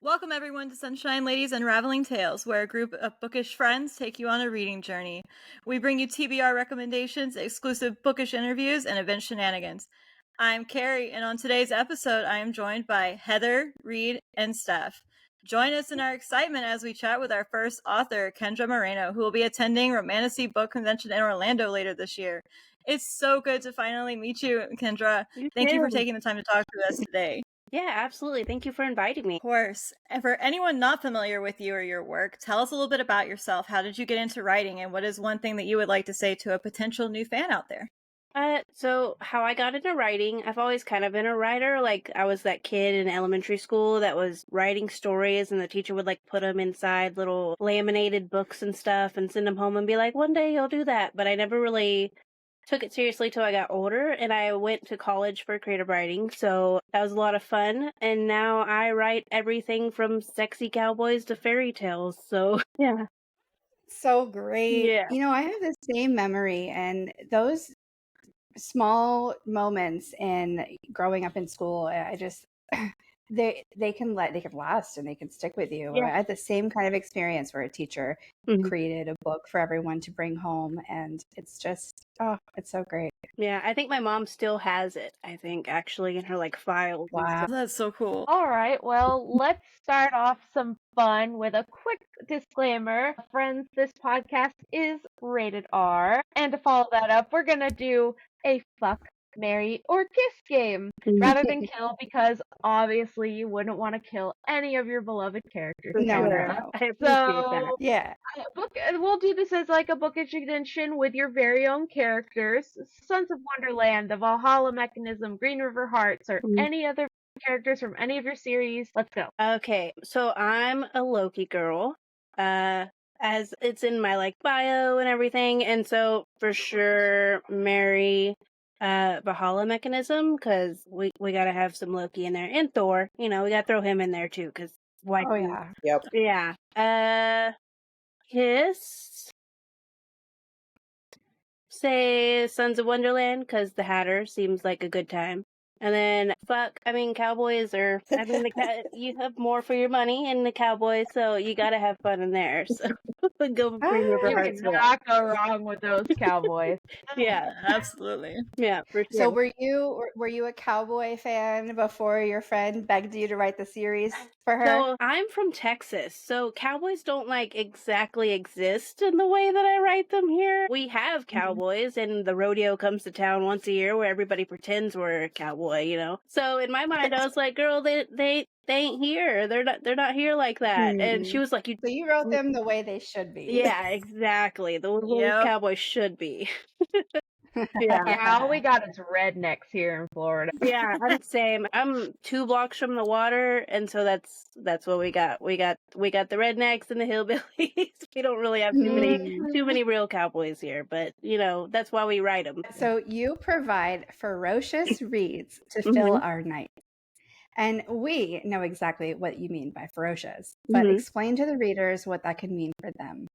Welcome everyone to Sunshine Ladies Unraveling Tales, where a group of bookish friends take you on a reading journey. We bring you TBR recommendations, exclusive bookish interviews, and event shenanigans. I'm Carrie, and on today's episode, I am joined by Heather, Reed, and Steph. Join us in our excitement as we chat with our first author, Kendra Moreno, who will be attending Romantasy Book Convention in Orlando later this year. It's so good to finally meet you, Kendra. Thank you for taking the time to talk to us today. Yeah, absolutely. Thank you for inviting me. Of course. And for anyone not familiar with you or your work, tell us a little bit about yourself. How did you get into writing, and what is one thing that you would like to say to a potential new fan out there? So how I got into writing, I've always kind of been a writer. Like I was that kid in elementary school that was writing stories and the teacher would like put them inside little laminated books and stuff and send them home and be like, one day you'll do that. But I never really took it seriously till I got older and I went to college for creative writing. So that was a lot of fun. And now I write everything from sexy cowboys to fairy tales. So yeah. So great. Yeah. You know, I have the same memory, and those small moments in growing up in school, I just they can last and they can stick with you. Yeah. I had the same kind of experience where a teacher Mhm. created a book for everyone to bring home, and it's just it's so great. Yeah, I think my mom still has it, I think, actually, in her, like, files. and Wow. stuff. That's so cool. All right, well, let's start off some fun with a quick disclaimer. Friends, this podcast is rated R. And to follow that up, we're going to do a fuck, marry, or kiss game rather than kill, because obviously you wouldn't want to kill any of your beloved characters. For No, sure. no. I appreciate that. So, Yeah. we'll do this as like a bookish edition with your very own characters. Sons of Wonderland, the Valhalla Mechanism, Green River Hearts, or Mhm. any other characters from any of your series. Let's go. Okay, so I'm a Loki girl, as it's in my, like, bio and everything, and so for sure marry, Valhalla Mechanism, because we gotta have some Loki in there, and Thor, we gotta throw him in there too, because why Oh not? yeah. Yep. Yeah. Kiss. Say Sons of Wonderland, because the Hatter seems like a good time. And then fuck, cowboys are, you have more for your money in the cowboys, so you gotta have fun in there. So go with Green River You Hearts. cannot go wrong with those cowboys. Yeah, Absolutely. yeah, for So sure. were you a cowboy fan before your friend begged you to write the series for her? So I'm from Texas, so cowboys don't like exactly exist in the way that I write them here. We have cowboys, and the rodeo comes to town once a year where everybody pretends we're a cowboy. So in my mind, I was like, "Girl, they ain't here. They're not here like that." And she was like, "You." So you wrote them the way they should be. Yeah, exactly. The way Yep. cowboys should be. Yeah, all we got is rednecks here in Florida. Yeah, I'm the same. I'm 2 blocks from the water, and so that's what we got. We got the rednecks and the hillbillies. We don't really have too many real cowboys here, but that's why we write them. So you provide ferocious reads to fill our night. And we know exactly what you mean by ferocious, but explain to the readers what that could mean for them.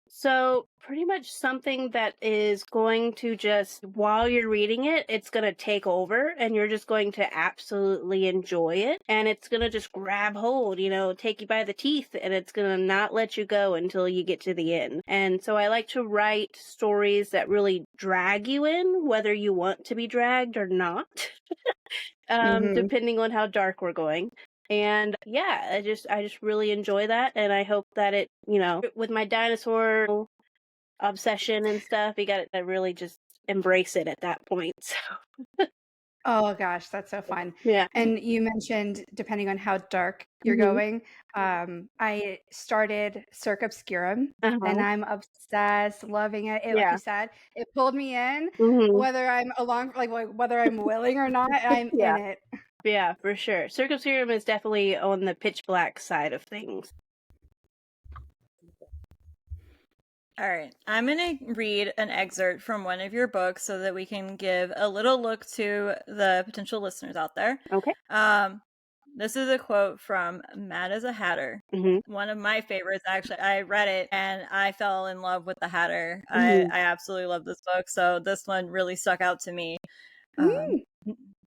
So pretty much something that is going to just, while you're reading it, it's going to take over and you're just going to absolutely enjoy it. And it's going to just grab hold, take you by the teeth, and it's going to not let you go until you get to the end. And so I like to write stories that really drag you in, whether you want to be dragged or not, depending on how dark we're going. And yeah, I just really enjoy that, and I hope that it, with my dinosaur obsession and stuff, you got to really just embrace it at that point. So. Oh gosh, that's so fun. Yeah. And you mentioned depending on how dark you're going. I started Cirque Obscurum and I'm obsessed, loving it. Like you said, it pulled me in, whether I'm whether I'm willing or not, I'm in it. Yeah, for sure. Cirque Obscurum is definitely on the pitch black side of things. All right. I'm going to read an excerpt from one of your books so that we can give a little look to the potential listeners out there. Okay. This is a quote from Mad as a Hatter. One of my favorites, actually. I read it and I fell in love with the Hatter. I absolutely love this book. So this one really stuck out to me.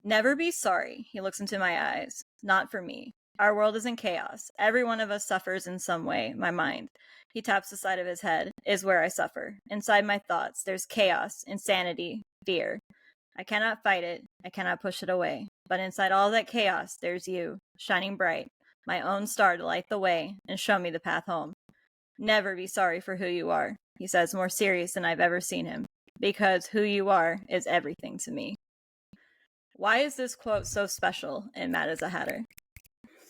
Never be sorry. He looks into my eyes. Not for me. Our world is in chaos. Every one of us suffers in some way, my mind. He taps the side of his head, is where I suffer. Inside my thoughts, there's chaos, insanity, fear. I cannot fight it, I cannot push it away. But inside all that chaos, there's you, shining bright, my own star to light the way and show me the path home. Never be sorry for who you are, he says, more serious than I've ever seen him, because who you are is everything to me. Why is this quote so special in Mad as a Hatter?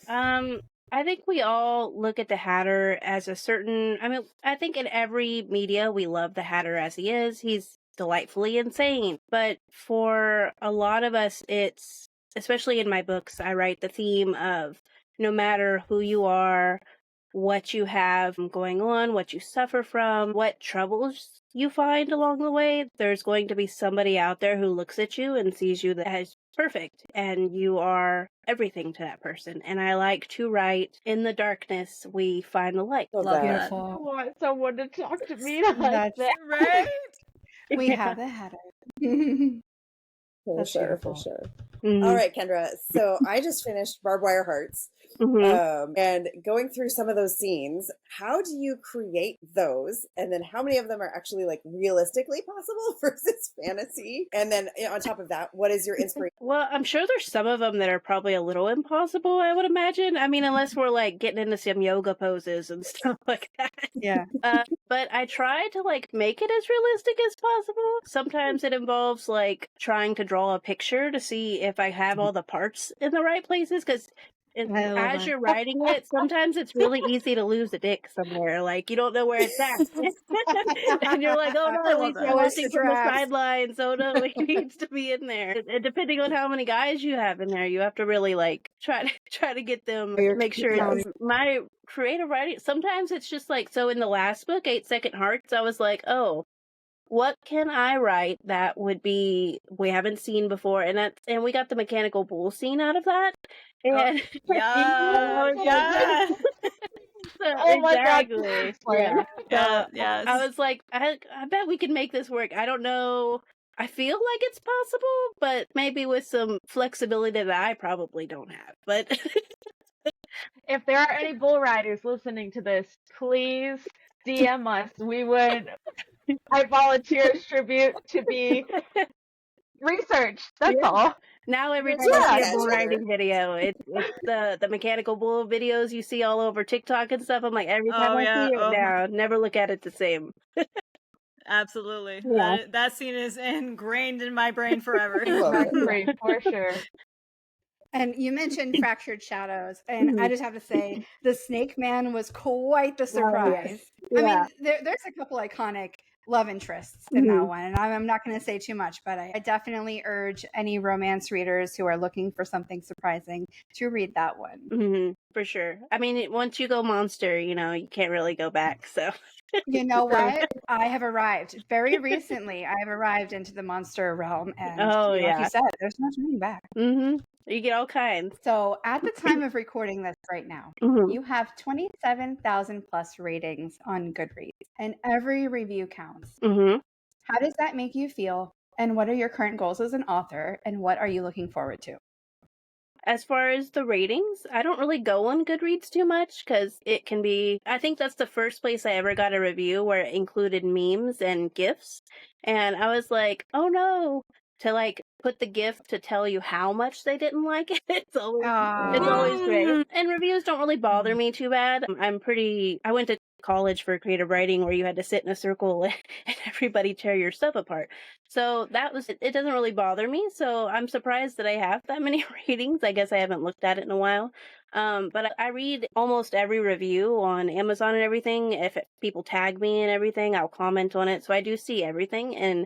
I think we all look at the Hatter as a certain, I think in every media we love the Hatter as he is. He's delightfully insane. But for a lot of us, it's, especially in my books, I write the theme of no matter who you are, what you have going on, what you suffer from, what troubles you find along the way, there's going to be somebody out there who looks at you and sees you as perfect, and you are everything to that person. And I like to write, in the darkness, we find the light. Love that. that. Beautiful. I want someone to talk to me like that. Right? We have the Hatter. For That's sure, beautiful. for sure. Mhm. All right, Kendra. So I just finished Barbed Wire Hearts. And going through some of those scenes, how do you create those? And then how many of them are actually like realistically possible versus fantasy? And then on top of that, what is your inspiration? Well, I'm sure there's some of them that are probably a little impossible, I would imagine. I mean, unless we're like getting into some yoga poses and stuff like that. Yeah. But I try to like make it as realistic as possible. Sometimes it involves like trying to draw a picture to see if I have all the parts in the right places, because as you're writing it, sometimes it's really easy to lose a dick somewhere. Like, you don't know where it's at. And you're like, oh no, he's watching from the sidelines. Oh no, he needs to be in there. And depending on how many guys you have in there, you have to really like try to get them, make sure it's my creative writing. Sometimes it's just like, so in the last book, 8 Second Hearts, I was like, oh, what can I write that would be we haven't seen before? And we got the mechanical bull scene out of that. And Yeah. Oh my God. exactly. Yes. I was like, I bet we can make this work. I don't know. I feel like it's possible, but maybe with some flexibility that I probably don't have. But If there are any bull riders listening to this, please DM us. I volunteer as tribute to be researched. That's all. now every time I see a bull riding video, it's the mechanical bull videos you see all over TikTok and stuff. I'm like, every time I see it now, never look at it the same. Absolutely. Yeah. That scene is ingrained in my brain forever. Great, for sure. And you mentioned Fractured Shadows, and I just have to say, the Snake Man was quite the surprise. I mean, there's a couple iconic love interests in that one, and I'm not going to say too much, but I definitely urge any romance readers who are looking for something surprising to read that one. For sure. I mean, once you go monster, you can't really go back, so... You know what? I have arrived very recently. I have arrived into the monster realm, and like you said, there's no turning back. You get all kinds. So at the time of recording this right now, you have 27,000 plus ratings on Goodreads, and every review counts. How does that make you feel? And what are your current goals as an author? And what are you looking forward to? As far as the ratings, I don't really go on Goodreads too much because it can be, I think that's the first place I ever got a review where it included memes and GIFs. And I was like, oh no, to like put the GIF to tell you how much they didn't like it. It's always great. And reviews don't really bother me too bad. I went to college for creative writing where you had to sit in a circle and everybody tear your stuff apart. So it doesn't really bother me. So I'm surprised that I have that many ratings. I guess I haven't looked at it in a while. But I read almost every review on Amazon and everything. If people tag me and everything, I'll comment on it. So I do see everything, and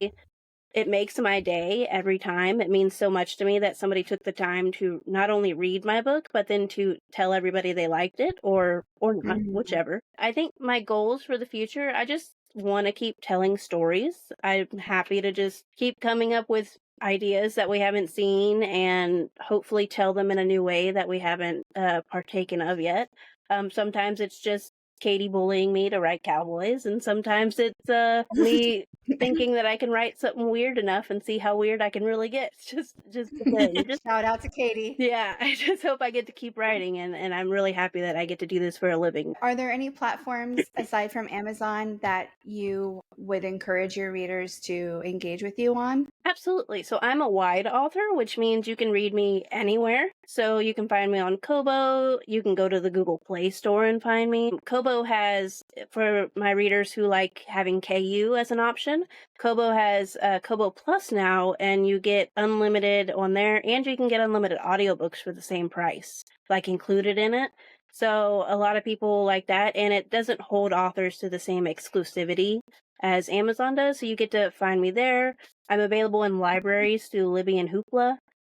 it makes my day every time. It means so much to me that somebody took the time to not only read my book, but then to tell everybody they liked it or not, whichever. I think my goals for the future, I just want to keep telling stories. I'm happy to just keep coming up with ideas that we haven't seen and hopefully tell them in a new way that we haven't partaken of yet. Sometimes it's just Katie bullying me to write cowboys, and sometimes it's me thinking that I can write something weird enough and see how weird I can really get. Just depends. Shout out to Katie. Yeah, I just hope I get to keep writing, and I'm really happy that I get to do this for a living. Are there any platforms aside from Amazon that you would encourage your readers to engage with you on? Absolutely. So I'm a wide author, which means you can read me anywhere. So you can find me on Kobo. You can go to the Google Play Store and find me. Kobo has, for my readers who like having KU as an option, Kobo has Kobo Plus now, and you get unlimited on there, and you can get unlimited audiobooks for the same price, like included in it. So a lot of people like that, and it doesn't hold authors to the same exclusivity as Amazon does. So you get to find me there. I'm available in libraries through Libby and Hoopla.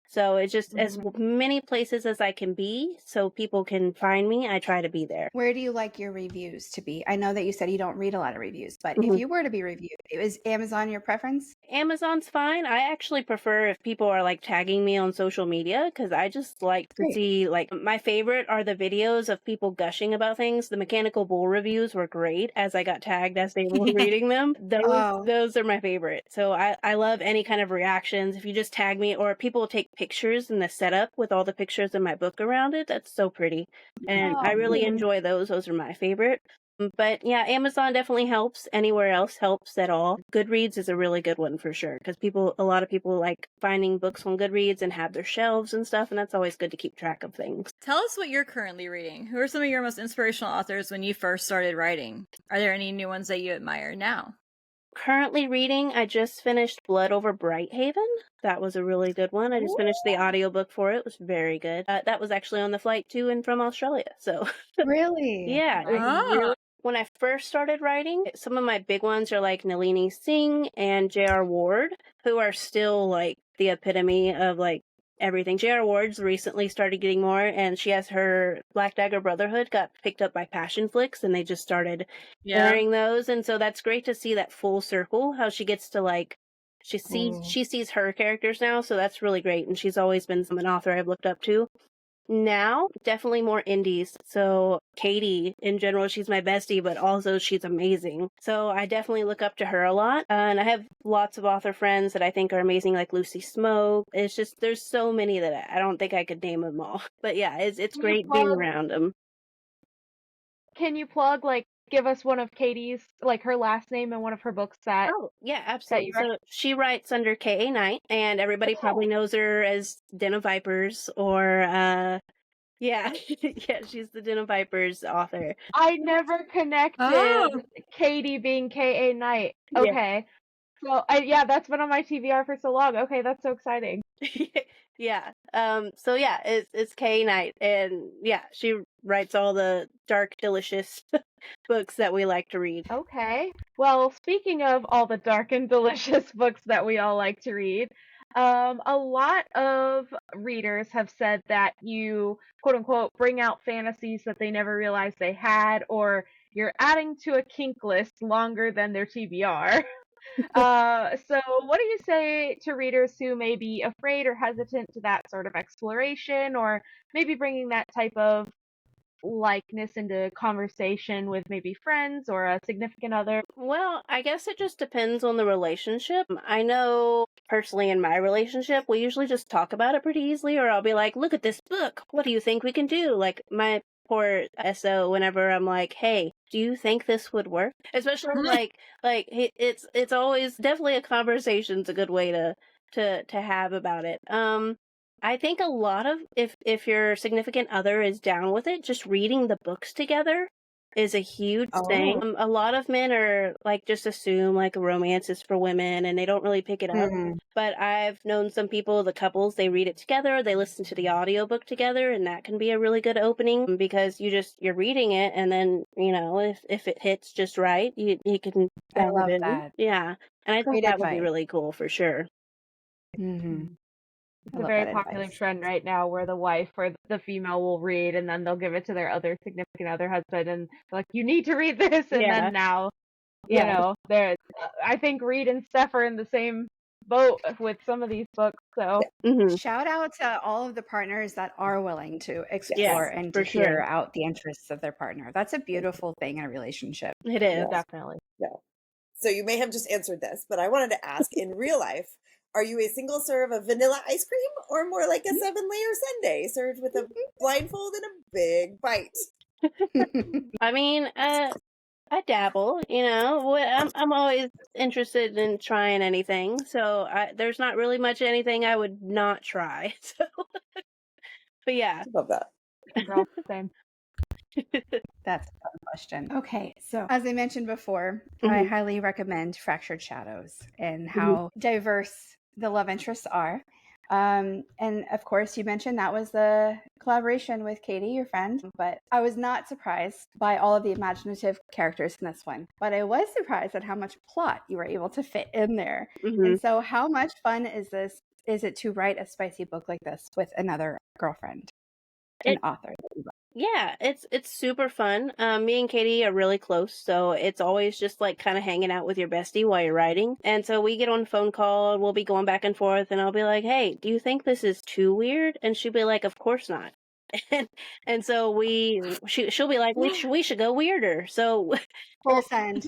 So it's just as many places as I can be so people can find me. I try to be there. Where do you like your reviews to be? I know that you said you don't read a lot of reviews, but if you were to be reviewed, is Amazon your preference? Amazon's fine. I actually prefer if people are like tagging me on social media, because I just like to see, like, my favorite are the videos of people gushing about things. The Mechanical Bull reviews were great as I got tagged as they were reading them. Those are my favorite. So I love any kind of reactions. If you just tag me, or people take pictures in the setup with all the pictures in my book around it, that's so pretty. And I really enjoy those. Those are my favorite. But yeah, Amazon definitely helps. Anywhere else helps at all. Goodreads is a really good one for sure, because a lot of people like finding books on Goodreads and have their shelves and stuff, and that's always good to keep track of things. Tell us what you're currently reading. Who are some of your most inspirational authors when you first started writing? Are there any new ones that you admire now? Currently reading, I just finished Blood Over Brighthaven. That was a really good one. I just finished the audiobook for it. It was very good. That was actually on the flight to and from Australia. So Really? Yeah. When I first started writing, some of my big ones are like Nalini Singh and J.R. Ward, who are still like the epitome of like everything. J.R. Ward's recently started getting more, and she has her Black Dagger Brotherhood got picked up by Passion Flicks, and they just started airing those. And so that's great to see that full circle, how she gets to like, she sees her characters now. So that's really great. And she's always been an author I've looked up to. Now, definitely more indies. So Katie, in general, she's my bestie, but also she's amazing. So I definitely look up to her a lot. And I have lots of author friends that I think are amazing, like Lucy Smoke. It's just, there's so many that I don't think I could name them all. But yeah, it's great being around them. Can you plug, like, give us one of Katie's, like, her last name and one of her books that... Oh, yeah, absolutely. So she writes under K.A. Knight, and everybody probably knows her as Den of Vipers, or, yeah, she's the Den of Vipers author. I never connected Katie being K.A. Knight. Okay. So, that's been on my TBR for so long. Okay, that's so exciting. Yeah. So yeah, it's K.A. Knight, and yeah, she writes all the dark, delicious books that we like to read. Okay. Well, speaking of all the dark and delicious books that we all like to read, a lot of readers have said that you, quote unquote, bring out fantasies that they never realized they had, or you're adding to a kink list longer than their TBR. So what do you say to readers who may be afraid or hesitant to that sort of exploration, or maybe bringing that type of likeness into conversation with maybe friends or a significant other? Well, I guess it just depends on the relationship. I know personally in my relationship, we usually just talk about it pretty easily, or I'll be like, look at this book. What do you think we can do? Like my poor SO, whenever I'm like, hey, do you think this would work? Especially like it's always definitely a conversation's a good way to have about it. I think a lot of, if your significant other is down with it, just reading the books together is a huge thing. A lot of men are like, just assume like romance is for women and they don't really pick it up. But I've known some people, the couples, they read it together, they listen to the audiobook together, and that can be a really good opening, because you're reading it, and then, you know, if it hits just right, you can I love that. Yeah. And I think that would be really cool for sure. It's a very popular trend right now, where the wife or the female will read, and then they'll give it to their other significant other husband, and they're like, you need to read this. And then now, you know, I think Reed and Steph are in the same boat with some of these books. So shout out to all of the partners that are willing to explore and to hear out the interests of their partner. That's a beautiful thing in a relationship. It is. Definitely. Yeah. So you may have just answered this, but I wanted to ask, in real life, are you a single serve of vanilla ice cream or more like a 7-layer sundae served with a blindfold and a big bite? I mean, I dabble, you know. I'm always interested in trying anything, so there's not really much anything I would not try. So, but yeah, Love that. Girl, same. That's a fun question. Okay, so as I mentioned before, I highly recommend Fractured Shadows and how diverse the love interests are. And of course, you mentioned that was the collaboration with Katie, your friend, but I was not surprised by all of the imaginative characters in this one, but I was surprised at how much plot you were able to fit in there. And so how much fun is it to write a spicy book like this with another girlfriend, an author? Yeah, it's super fun. Me and Katie are really close, so it's always just like kind of hanging out with your bestie while you're writing. And so we get on a phone call, and we'll be going back and forth, and I'll be like, "Hey, do you think this is too weird?" And she'll be like, "Of course not." and so she'll be like, we should go weirder. So full send.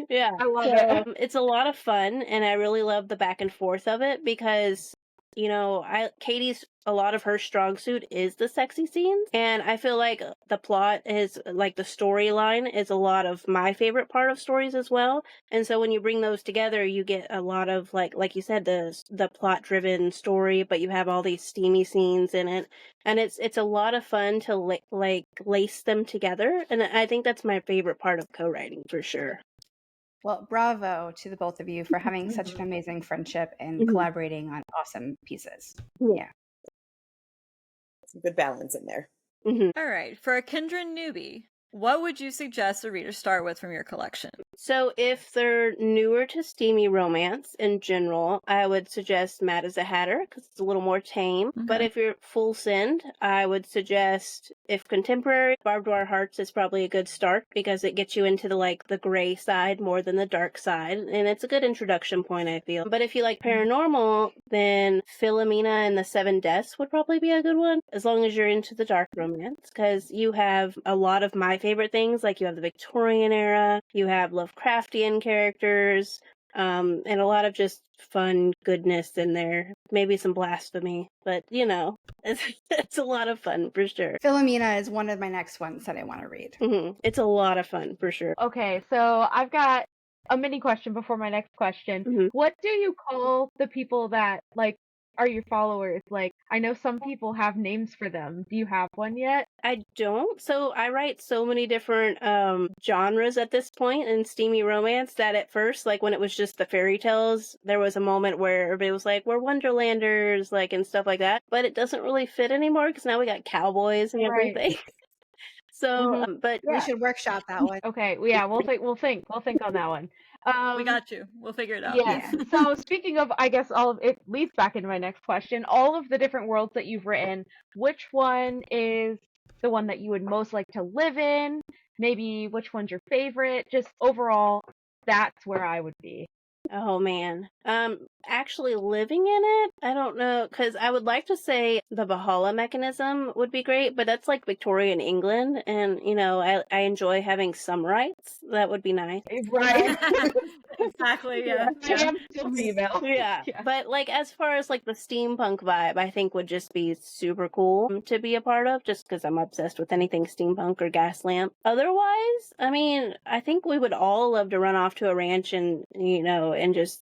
yeah, I love it. It's a lot of fun, and I really love the back and forth of it because, you know, Katie's, a lot of her strong suit is the sexy scenes, and I feel like the plot is, like, the storyline is a lot of my favorite part of stories as well. And so when you bring those together, you get a lot of, like you said, the plot driven story, but you have all these steamy scenes in it, and it's a lot of fun to like lace them together, and I think that's my favorite part of co-writing for sure. Well, bravo to the both of you for having such an amazing friendship and collaborating on awesome pieces. Yeah. Some good balance in there. All right. For a Kendra newbie, what would you suggest a reader start with from your collection? So if they're newer to steamy romance in general, I would suggest Mad as a Hatter because it's a little more tame. Okay. But if you're full send, I would suggest, if contemporary, Barbed Wire Hearts is probably a good start because it gets you into the gray side more than the dark side, and it's a good introduction point, I feel. But if you like paranormal, then Philomena and the Seven Deaths would probably be a good one, as long as you're into the dark romance, because you have a lot of my favorite things, like you have the Victorian era, you have Lovecraftian characters, and a lot of just fun goodness in there. Maybe some blasphemy, but you know, it's a lot of fun for sure. Philomena is one of my next ones that I want to read. It's a lot of fun for sure. Okay, so I've got a mini question before my next question. What do you call the people that, like, are your followers? Like, I know some people have names for them. Do you have one yet? I don't. So I write so many different genres at this point in steamy romance that at first, like when it was just the fairy tales, there was a moment where everybody was like, we're Wonderlanders, like, and stuff like that. But it doesn't really fit anymore because now we got cowboys and everything. So, but we should workshop that one. Okay, yeah, we'll think on that one. We got you. We'll figure it out. Yeah. So speaking of, I guess all of it leads back into my next question. All of the different worlds that you've written, which one is the one that you would most like to live in? Maybe which one's your favorite? Just overall, that's where I would be. Oh man. Actually living in it, I don't know, because I would like to say the Valhalla mechanism would be great, but that's like Victorian England, and you know, I enjoy having some rights. That would be nice. Right. Exactly, yeah. I am still female. Yeah. But like as far as like the steampunk vibe, I think would just be super cool to be a part of, just because I'm obsessed with anything steampunk or gas lamp. Otherwise, I mean, I think we would all love to run off to a ranch and, you know, and just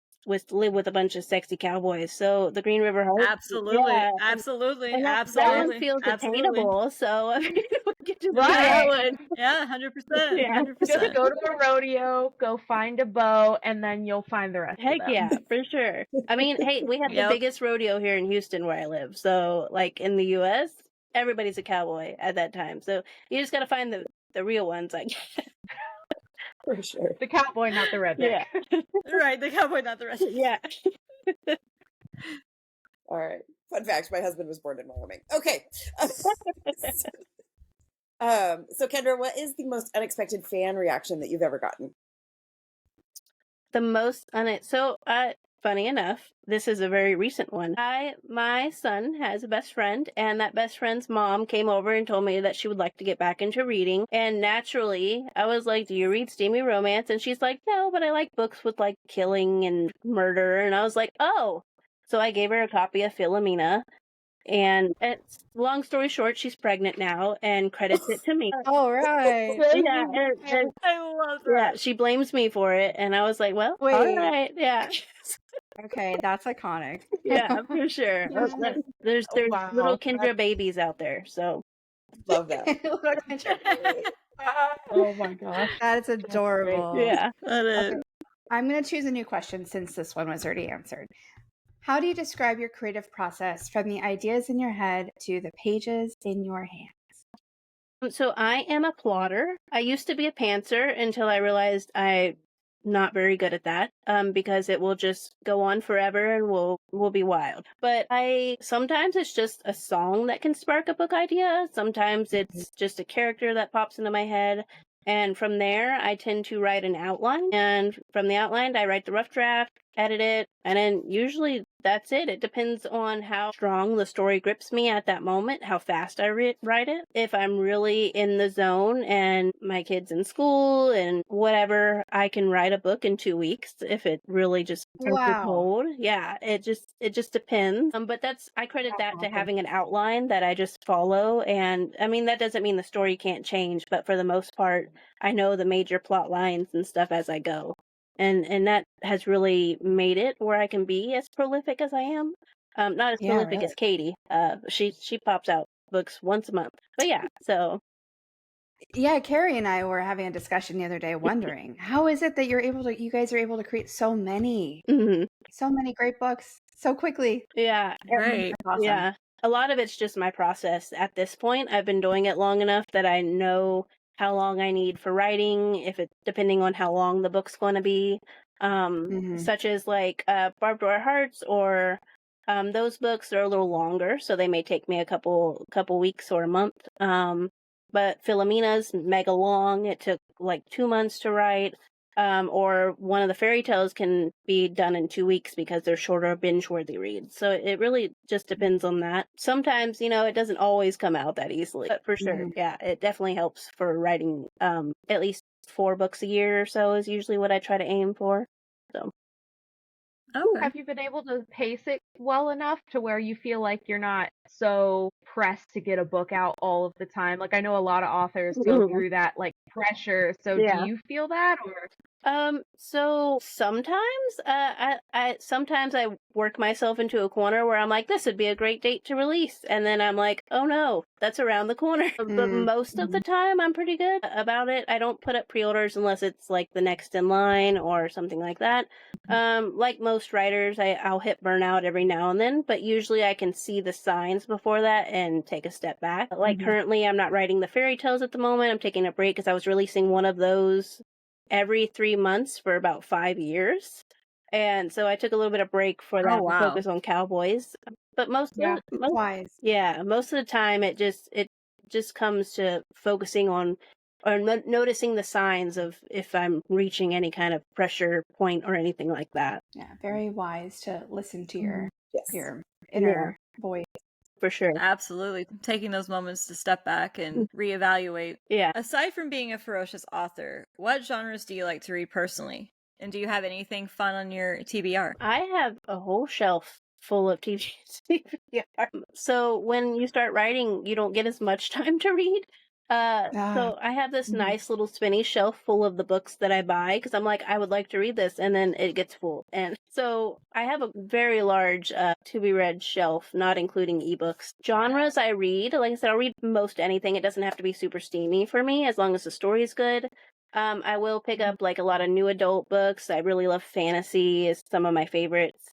live with a bunch of sexy cowboys. So the Green River Heart, absolutely, yeah. absolutely, and absolutely. That one feels attainable. So I mean, we get to that one. Yeah, 100%. Yeah. 100%. Just go to a rodeo, go find a bow, and then you'll find the rest. Heck of them. yeah, for sure. I mean, hey, we have the biggest rodeo here in Houston where I live. So like in the U.S., everybody's a cowboy at that time. So you just got to find the real ones, I guess. For sure. The cowboy, not the redneck. Yeah. Right, the cowboy, not the redneck. Yeah. All right. Fun fact, my husband was born in Wyoming. Okay. So Kendra, what is the most unexpected fan reaction that you've ever gotten? The most funny enough, this is a very recent one. My son has a best friend, and that best friend's mom came over and told me that she would like to get back into reading. And naturally, I was like, do you read steamy romance? And she's like, no, but I like books with like killing and murder. And I was like, oh. So I gave her a copy of Philomena. And it's, long story short, she's pregnant now and credits it to me. All right. Yeah, I love that. yeah, she blames me for it, and I was like, well, all Wait. right, yeah. Okay, that's iconic. Yeah, for sure. There's Wow. little Kendra babies out there, so. Love that. Oh my gosh. That is adorable. Yeah. Okay. I'm going to choose a new question since this one was already answered. How do you describe your creative process from the ideas in your head to the pages in your hands? So I am a plotter. I used to be a pantser until I realized I'm not very good at that, because it will just go on forever and will be wild. But sometimes it's just a song that can spark a book idea. Sometimes it's just a character that pops into my head. And from there, I tend to write an outline. And from the outline, I write the rough draft, edit it, and then usually that's it. It depends on how strong the story grips me at that moment, how fast I write it. If I'm really in the zone and my kid's in school and whatever, I can write a book in 2 weeks if it really just Wow. cold. Yeah, it just depends. But I credit that to having an outline that I just follow. And I mean, that doesn't mean the story can't change, but for the most part, I know the major plot lines and stuff as I go. And that has really made it where I can be as prolific as I am. Not as prolific as Katie. She pops out books once a month. But yeah, so. Yeah, Carrie and I were having a discussion the other day wondering, how is it that you guys are able to create so many great books so quickly? Yeah. Right. Awesome. Yeah. A lot of it's just my process. At this point, I've been doing it long enough that I know how long I need for writing, depending on how long the book's going to be, such as like Barbed Wire Hearts or those books are a little longer, so they may take me a couple weeks or a month. But Philomena's mega long. It took like 2 months to write. Or one of the fairy tales can be done in 2 weeks because they're shorter, binge-worthy reads. So it really just depends on that. Sometimes, it doesn't always come out that easily. But for sure, yeah, it definitely helps for writing at least 4 books a year or so is usually what I try to aim for. So. Okay. Have you been able to pace it well enough to where you feel like you're not so pressed to get a book out all of the time? Like, I know a lot of authors go through that, like, pressure. So Yeah. do you feel that, or? So sometimes, sometimes I work myself into a corner where I'm like, this would be a great date to release. And then I'm like, oh no, that's around the corner. But most of the time I'm pretty good about it. I don't put up pre-orders unless it's like the next in line or something like that. Like most writers, I'll hit burnout every now and then, but usually I can see the signs before that and take a step back. Like currently I'm not writing the fairy tales at the moment. I'm taking a break because I was releasing one of those every 3 months for about 5 years. And so I took a little bit of break for that to focus on cowboys. But most of the time it just comes to focusing on or noticing the signs of if I'm reaching any kind of pressure point or anything like that. Yeah, very wise to listen to your inner voice. For sure. Absolutely. Taking those moments to step back and reevaluate. Yeah. Aside from being a ferocious author, what genres do you like to read personally? And do you have anything fun on your TBR? I have a whole shelf full of TBR. So when you start writing, you don't get as much time to read. So I have this nice little spinny shelf full of the books that I buy because I'm like, I would like to read this, and then it gets full. And so I have a very large to be read shelf, not including ebooks. Genres I read, like I said, I'll read most anything. It doesn't have to be super steamy for me as long as the story is good. I will pick up like a lot of new adult books. I really love fantasy is some of my favorites.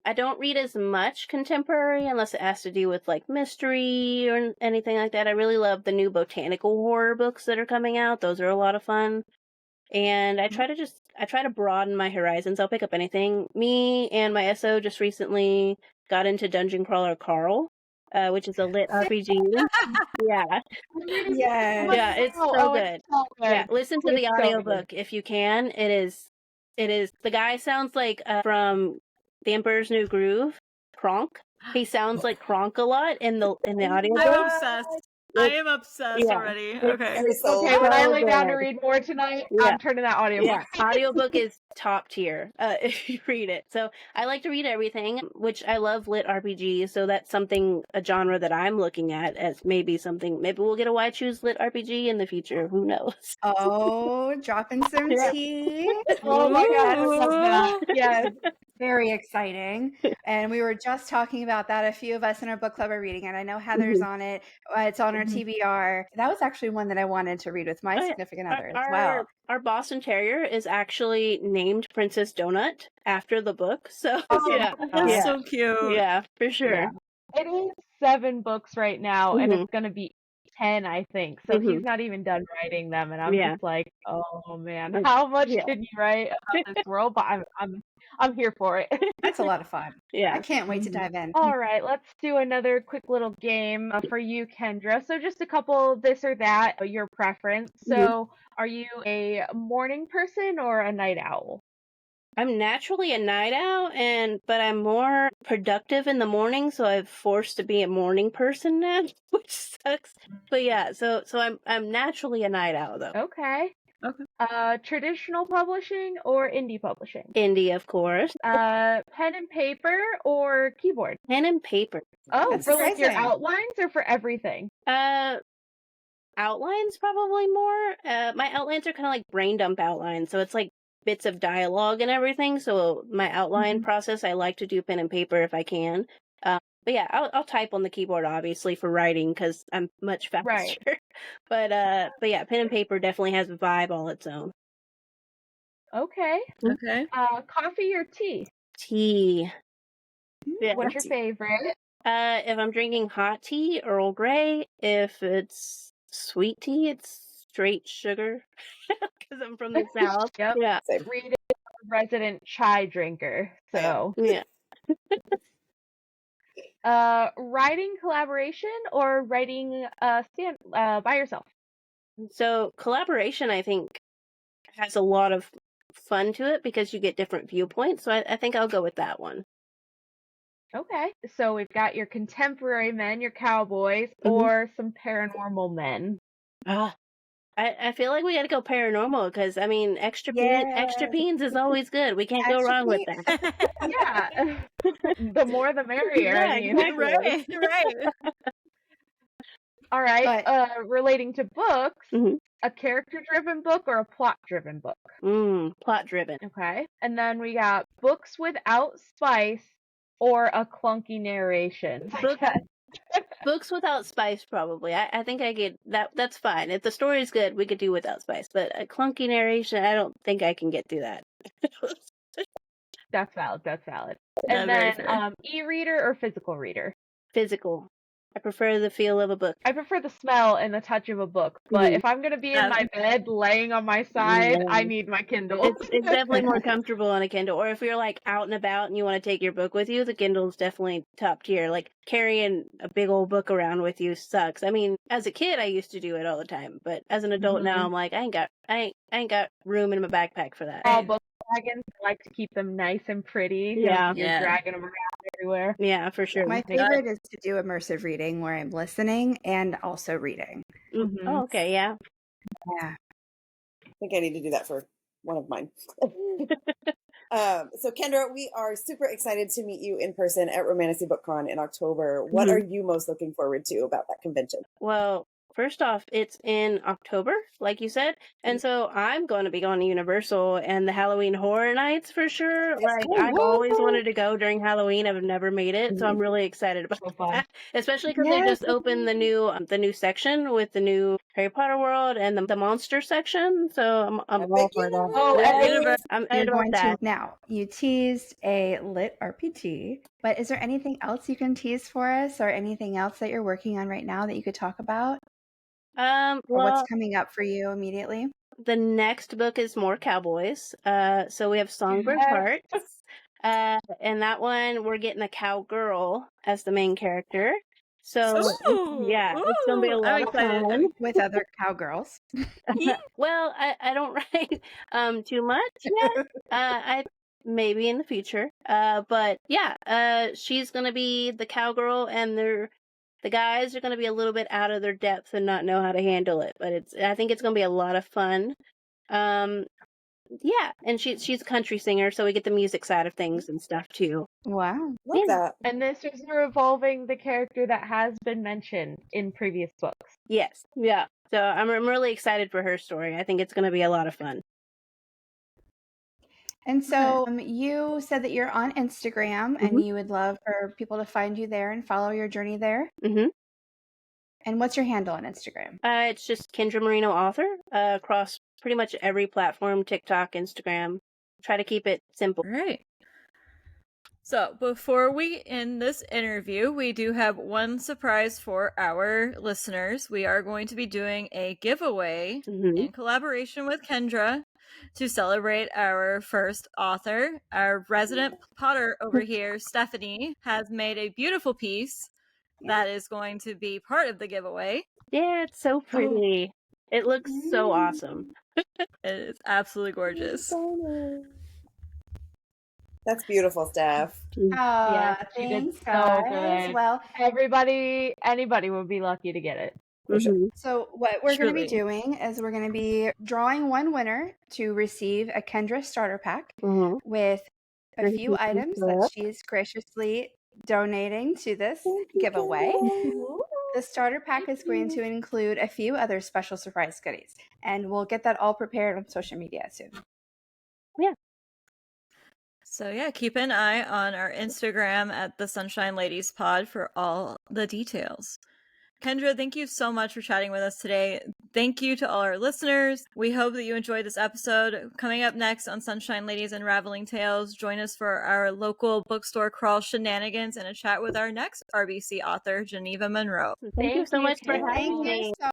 I don't read as much contemporary unless it has to do with like mystery or anything like that. I really love the new botanical horror books that are coming out. Those are a lot of fun. And I try to broaden my horizons. I'll pick up anything. Me and my SO just recently got into Dungeon Crawler Carl, which is a lit RPG. Yeah. Yeah. Yeah, it's so good. Yeah, listen to the audiobook if you can. It is It is. The guy sounds like from The Emperor's New Groove, Kronk. He sounds like Kronk a lot in the audiobook. I'm obsessed. I am obsessed already. Okay. Okay, when I lay down to read more tonight, I'm turning that audiobook. Yeah, audiobook is top tier if you read it. So I like to read everything, which I love lit RPGs. So that's a genre that I'm looking at as maybe we'll get a Why Choose Lit RPG in the future. Who knows? Oh, dropping some tea. Oh my God, I love that. Yes. Very exciting. And we were just talking about that. A few of us in our book club are reading it. I know Heather's on it. It's on our TBR. That was actually one that I wanted to read with my significant other as well. Our Boston Terrier is actually named Princess Donut after the book. So That's so cute. Yeah, for sure. Yeah. It is 7 books right now, and it's going to be 10, I think. So he's not even done writing them, and I'm just like, oh man, how much did you write about this world? But I'm here for it. That's a lot of fun. Yeah, I can't wait to dive in. All right, let's do another quick little game for you, Kendra. So just a couple this or that, your preference. So are you a morning person or a night owl? I'm naturally a night owl, but I'm more productive in the morning, so I'm forced to be a morning person now, which sucks. But yeah, so I'm naturally a night owl though. Okay. Traditional publishing or indie publishing? Indie, of course. Pen and paper or keyboard? Pen and paper. Oh, That's for like your surprising. outlines or for everything? Outlines probably more. My outlines are kind of like brain dump outlines, so it's like bits of dialogue and everything. So my outline process, I like to do pen and paper if I can. But yeah, I'll type on the keyboard obviously for writing because I'm much faster. Right. But yeah, pen and paper definitely has a vibe all its own. Okay. Okay. Coffee or tea? Tea. Yeah. What's your favorite? If I'm drinking hot tea, Earl Grey. If it's sweet tea, it's straight sugar because I'm from the South. Yep. Yeah. Reed is a resident chai drinker. So Yeah. Writing collaboration or writing by yourself? So collaboration, I think, has a lot of fun to it because you get different viewpoints. So I think I'll go with that one. Okay. So we've got your contemporary men, your cowboys, or some paranormal men. I feel like we got to go paranormal because I mean extra beans is always good. We can't go wrong with that. Yeah. The more the merrier. Yeah, I mean. exactly. Right. All right. Relating to books, Mhm. a character-driven book or a plot-driven book? Plot-driven. Okay. And then we got books without spice or a clunky narration. Books without spice, probably. I think I get that. That's fine. If the story's good, we could do without spice. But a clunky narration, I don't think I can get through that. That's valid. That's valid. And then e-reader or physical reader? Physical. I prefer the feel of a book. I prefer the smell and the touch of a book. But if I'm going to be in my bed laying on my side, I need my Kindle. It's definitely more comfortable on a Kindle. Or if you're like out and about and you want to take your book with you, the Kindle's definitely top tier. Like carrying a big old book around with you sucks. I mean, as a kid, I used to do it all the time. But as an adult now, I'm like, I ain't got room in my backpack for that. All book wagons, I like to keep them nice and pretty. Yeah. You're dragging them around everywhere. Yeah, for sure. My favorite is to do immersive reading where I'm listening and also reading. Oh, okay, yeah. Yeah. I think I need to do that for one of mine. So Kendra, we are super excited to meet you in person at Romantasy BookCon in October. What are you most looking forward to about that convention? Well, first off, it's in October, like you said, and so I'm going to be going to Universal and the Halloween Horror Nights for sure. Like I've always wanted to go during Halloween. I've never made it, so I'm really excited about that. Especially because they just opened the new section with the new Harry Potter world and the monster section. So I'm all for that. I'm excited about that. Now, you teased a lit RPG, but is there anything else you can tease for us, or anything else that you're working on right now that you could talk about? Or what's coming up for you immediately? The next book is more cowboys. So we have Songbird Hearts. And that one, we're getting a cowgirl as the main character. So Ooh, it's gonna be a lot of fun with other cowgirls. Well, I don't write too much yet. I maybe in the future. But yeah, she's gonna be the cowgirl, and the guys are gonna be a little bit out of their depth and not know how to handle it. But I think it's gonna be a lot of fun. Yeah, and she's a country singer, so we get the music side of things and stuff too. Wow. Love that. And this is revolving the character that has been mentioned in previous books. Yes, yeah. So I'm really excited for her story. I think it's going to be a lot of fun. And so you said that you're on Instagram and you would love for people to find you there and follow your journey there. Mm-hmm. And what's your handle on Instagram? It's just Kendra Moreno author across pretty much every platform, TikTok, Instagram. Try to keep it simple. All right. So before we end this interview, we do have one surprise for our listeners. We are going to be doing a giveaway in collaboration with Kendra to celebrate our first author. Our resident potter over here, Stephanie, has made a beautiful piece that is going to be part of the giveaway. Yeah, it's so pretty. It looks so awesome. It is absolutely gorgeous. That's beautiful, Steph. Yeah, she did Thanks, so guys. good. Well, anybody would be lucky to get it. So what we're going to be doing is we're going to be drawing one winner to receive a Kendra starter pack with a few items that she's graciously donating to this giveaway. The starter pack is going to include a few other special surprise goodies, and we'll get that all prepared on social media soon. Yeah. So yeah, keep an eye on our Instagram at the Sunshine Ladies Pod for all the details. Kendra, thank you so much for chatting with us today. Thank you to all our listeners. We hope that you enjoyed this episode. Coming up next on Sunshine Ladies Unraveling Tales, join us for our local bookstore crawl shenanigans and a chat with our next RBC author, Geneva Monroe. Thank you so much for having me. Thank you so